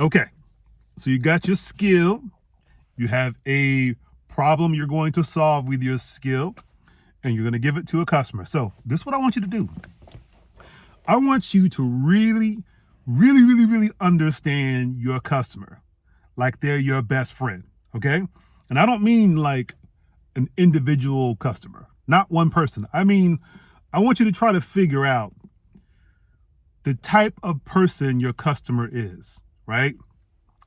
Okay, so you got your skill, you have a problem you're going to solve with your skill, and you're going to give it to a customer. So this is what I want you to do. I want you to really understand your customer like they're your best friend, okay? And I don't mean like an individual customer, not one person. I mean, I want you to try to figure out the type of person your customer is, right?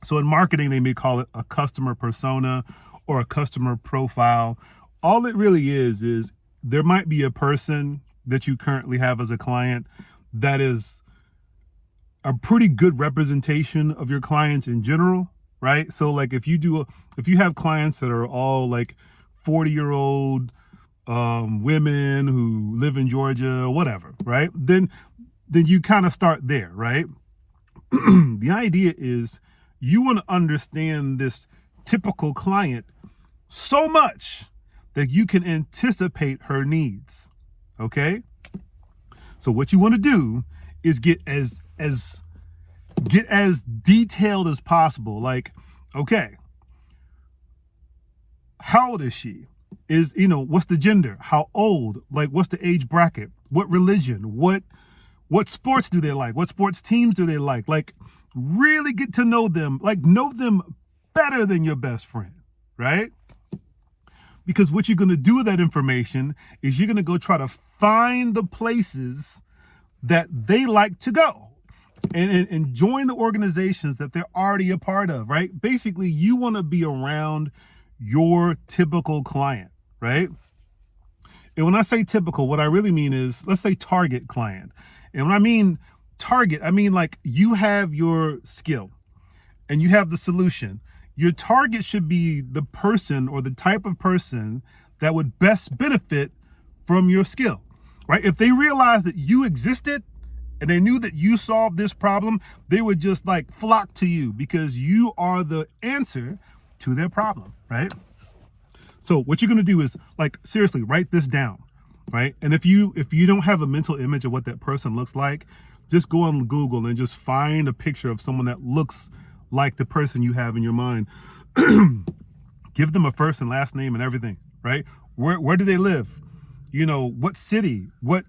So in marketing, they may call it a customer persona or a customer profile. All it really is there might be a person that you currently have as a client that is a pretty good representation of your clients in general, right? So like if you have clients that are all like 40-year-old women who live in Georgia, whatever, right? Then you kind of start there, right? The idea is you want to understand this typical client so much that you can anticipate her needs, okay? So what you want to do is get as detailed as possible. Like, okay, how old is she? What's the gender? How old? Like, what's the age bracket? What religion? What sports do they like? What sports teams do they like? Like, really get to know them. Like, know them better than your best friend, right? Because what you're going to do with that information is you're going to go try to find the places that they like to go and join the organizations that they're already a part of, right? Basically, you want to be around your typical client, right? And when I say typical, what I really mean is, let's say target client. And when I mean target, I mean like you have your skill and you have the solution. Your target should be the person or the type of person that would best benefit from your skill, right? If they realized that you existed and they knew that you solved this problem, they would just like flock to you because you are the answer to their problem, right? So what you're going to do is like, seriously, write this down, right? And if you don't have a mental image of what that person looks like, just go on Google and just find a picture of someone that looks like the person you have in your mind. Give them a first and last name and everything, right? Where do they live? What city, what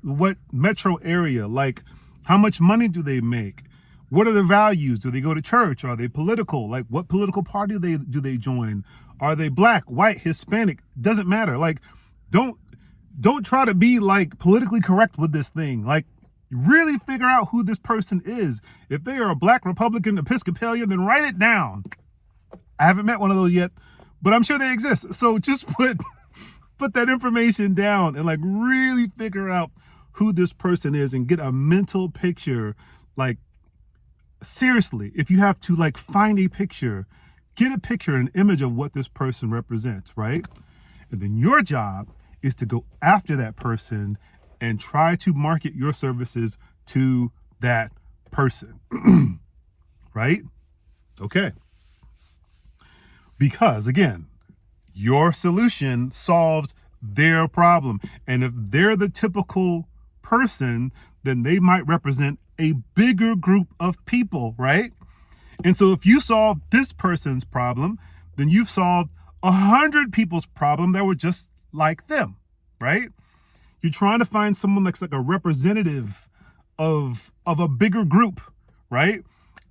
metro area, like how much money do they make? What are their values? Do they go to church? Are they political? Like what political party do they join? Are they black, white, Hispanic? Doesn't matter. Like don't try to be like politically correct with this thing. Like really figure out who this person is. If they are a black Republican Episcopalian, then write it down. I haven't met one of those yet, but I'm sure they exist. So just put that information down and like really figure out who this person is and get a mental picture. Like seriously, if you have to like find a picture, get a picture, an image of what this person represents, right? And then your job is to go after that person and try to market your services to that person, right? Okay. Because again, your solution solves their problem. And if they're the typical person, then they might represent a bigger group of people, right? And so if you solve this person's problem, then you've solved 100 people's problem that were just like them, right? You're trying to find someone that's like a representative of a bigger group, right?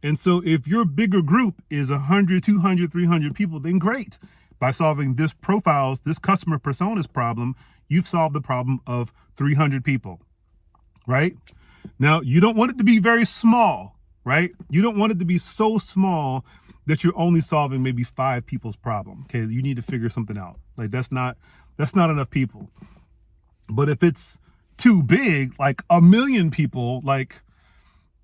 And so if your bigger group is 100, 200, 300 people, then great. By solving this customer personas problem, you've solved the problem of 300 people, right? Now, you don't want it to be very small, right? You don't want it to be so small that you're only solving maybe 5 people's problem. Okay, you need to figure something out. Like that's not enough people. But if it's too big, like 1 million people, like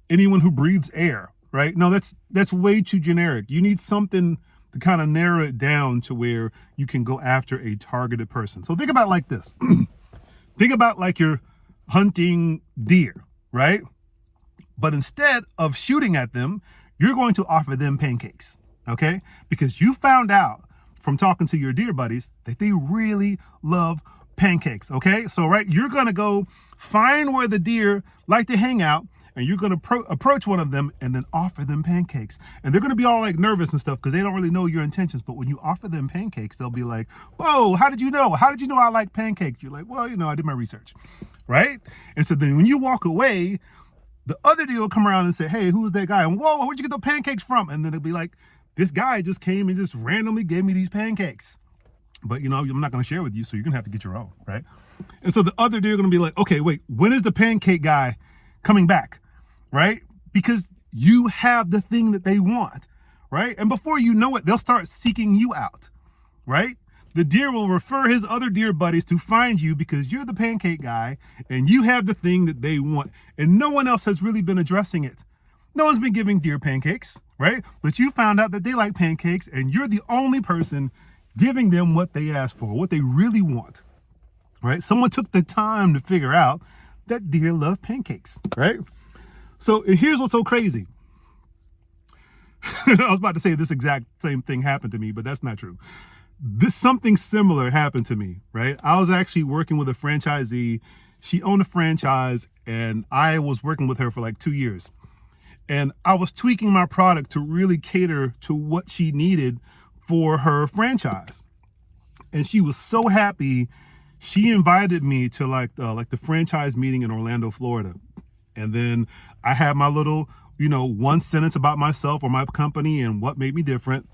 anyone who breathes air, right? No, that's way too generic. You need something to kind of narrow it down to where you can go after a targeted person. So think about it like this. Think about like you're hunting deer, right? But instead of shooting at them, you're going to offer them pancakes, okay? Because you found out from talking to your deer buddies that they really love pancakes, okay? So, right, you're going to go find where the deer like to hang out, and you're going to approach one of them and then offer them pancakes. And they're going to be all like nervous and stuff because they don't really know your intentions. But when you offer them pancakes, they'll be like, whoa, how did you know? How did you know I like pancakes? You're like, well, I did my research, right? And so then when you walk away, the other deal will come around and say, hey, who's that guy? And whoa, where'd you get the pancakes from? And then it'll be like, this guy just came and just randomly gave me these pancakes. But, I'm not going to share with you, so you're going to have to get your own, right? And so the other deal are going to be like, okay, wait, when is the pancake guy coming back, right? Because you have the thing that they want, right? And before you know it, they'll start seeking you out, right? The deer will refer his other deer buddies to find you because you're the pancake guy and you have the thing that they want. And no one else has really been addressing it. No one's been giving deer pancakes, right? But you found out that they like pancakes and you're the only person giving them what they asked for, what they really want, right? Someone took the time to figure out that deer love pancakes, right? So here's what's so crazy. I was about to say this exact same thing happened to me, but that's not true. Something similar happened to me, right? I was actually working with a franchisee. She owned a franchise and I was working with her for like 2 years. And I was tweaking my product to really cater to what she needed for her franchise. And she was so happy. She invited me to like the franchise meeting in Orlando, Florida. And then I had my little, one sentence about myself or my company and what made me different.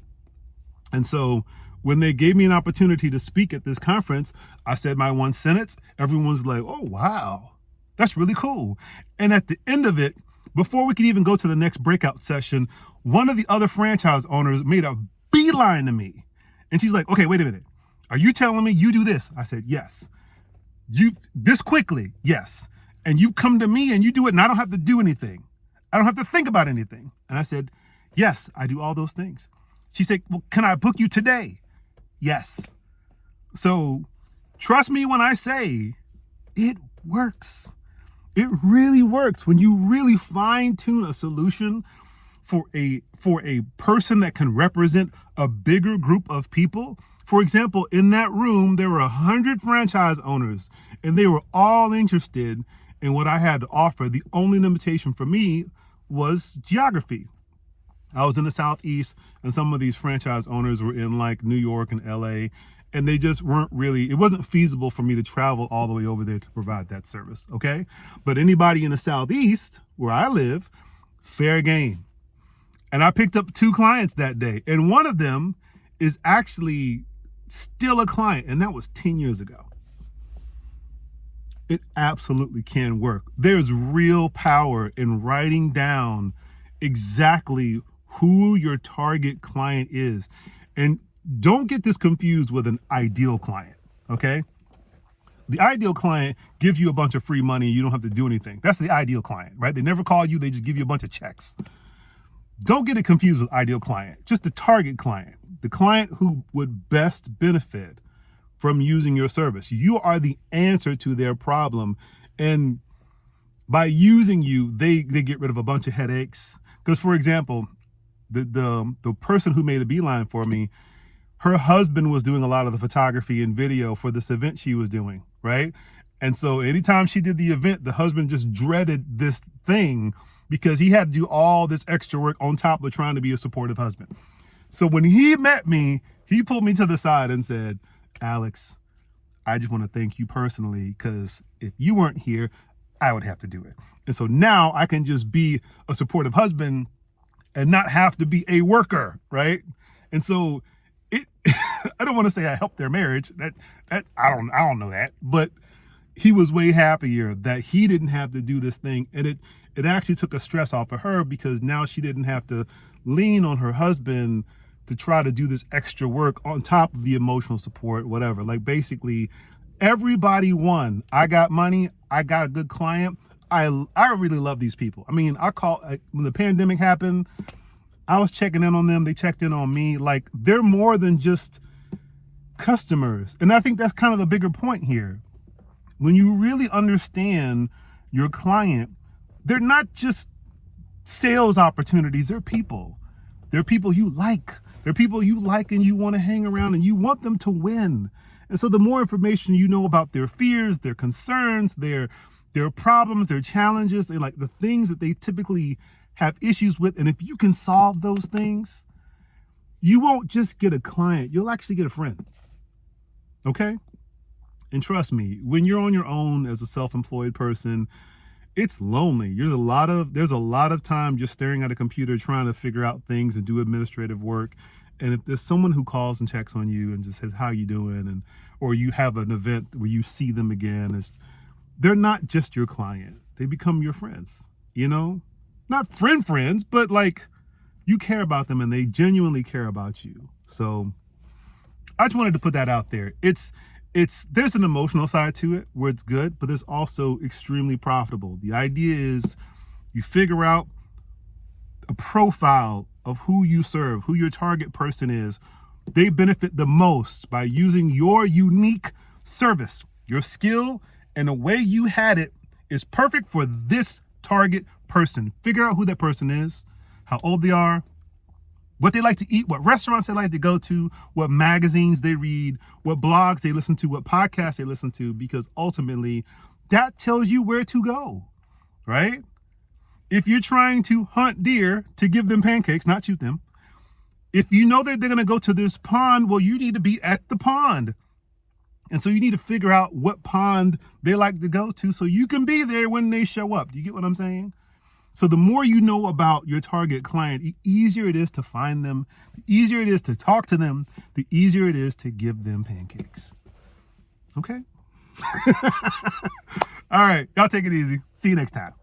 And so when they gave me an opportunity to speak at this conference, I said my one sentence. Everyone was like, oh, wow, that's really cool. And at the end of it, before we could even go to the next breakout session, one of the other franchise owners made a beeline to me. And she's like, okay, wait a minute. Are you telling me you do this? I said, yes. You this quickly? Yes. And you come to me and you do it and I don't have to do anything. I don't have to think about anything. And I said, yes, I do all those things. She said, well, can I book you today? Yes. So trust me when I say it works. It really works when you really fine tune a solution for a person that can represent a bigger group of people. For example, in that room, there were 100 franchise owners and they were all interested in what I had to offer. The only limitation for me was geography. I was in the Southeast and some of these franchise owners were in like New York and LA, and they just it wasn't feasible for me to travel all the way over there to provide that service, okay? But anybody in the Southeast, where I live, fair game. And I picked up 2 clients that day, and one of them is actually still a client, and that was 10 years ago. It absolutely can work. There's real power in writing down exactly who your target client is. And don't get this confused with an ideal client, okay? The ideal client gives you a bunch of free money. You don't have to do anything. That's the ideal client, right? They never call you. They just give you a bunch of checks. Don't get it confused with ideal client. Just the target client, the client who would best benefit from using your service. You are the answer to their problem. And by using you, they get rid of a bunch of headaches. Because, for example, the person who made a beeline for me, her husband was doing a lot of the photography and video for this event she was doing, right? And so anytime she did the event, the husband just dreaded this thing because he had to do all this extra work on top of trying to be a supportive husband. So when he met me, he pulled me to the side and said, Alex, I just want to thank you personally, because if you weren't here, I would have to do it. And so now I can just be a supportive husband and not have to be a worker, right? And so I don't want to say I helped their marriage. That I don't know that, but he was way happier that he didn't have to do this thing, and it actually took a stress off of her because now she didn't have to lean on her husband to try to do this extra work on top of the emotional support, whatever. Like basically, everybody won. I got money. I got a good client. I really love these people. I mean, when the pandemic happened, I was checking in on them. They checked in on me. Like, they're more than just customers. And I think that's kind of the bigger point here. When you really understand your client, they're not just sales opportunities. They're people. They're people you like. They're people you like and you want to hang around and you want them to win. And so the more information you know about their fears, their concerns, their their problems, their challenges, they like the things that they typically have issues with. And if you can solve those things, you won't just get a client, you'll actually get a friend. Okay? And trust me, when you're on your own as a self-employed person, it's lonely. There's a lot of time just staring at a computer trying to figure out things and do administrative work. And if there's someone who calls and checks on you and just says, how you doing? And or you have an event where you see them again, they're not just your client. They become your friends, you know? Not friends, but like you care about them and they genuinely care about you. So I just wanted to put that out there. There's an emotional side to it where it's good, but there's also extremely profitable. The idea is you figure out a profile of who you serve, who your target person is. They benefit the most by using your unique service. Your skill and the way you had it is perfect for this target person. Figure out who that person is, how old they are, what they like to eat, what restaurants they like to go to, what magazines they read, what blogs they listen to, what podcasts they listen to, because ultimately that tells you where to go, right? If you're trying to hunt deer to give them pancakes, not shoot them, if you know that they're going to go to this pond, well, you need to be at the pond. And so you need to figure out what pond they like to go to so you can be there when they show up. Do you get what I'm saying? So the more you know about your target client, the easier it is to find them, the easier it is to talk to them, the easier it is to give them pancakes. Okay? All right. Y'all take it easy. See you next time.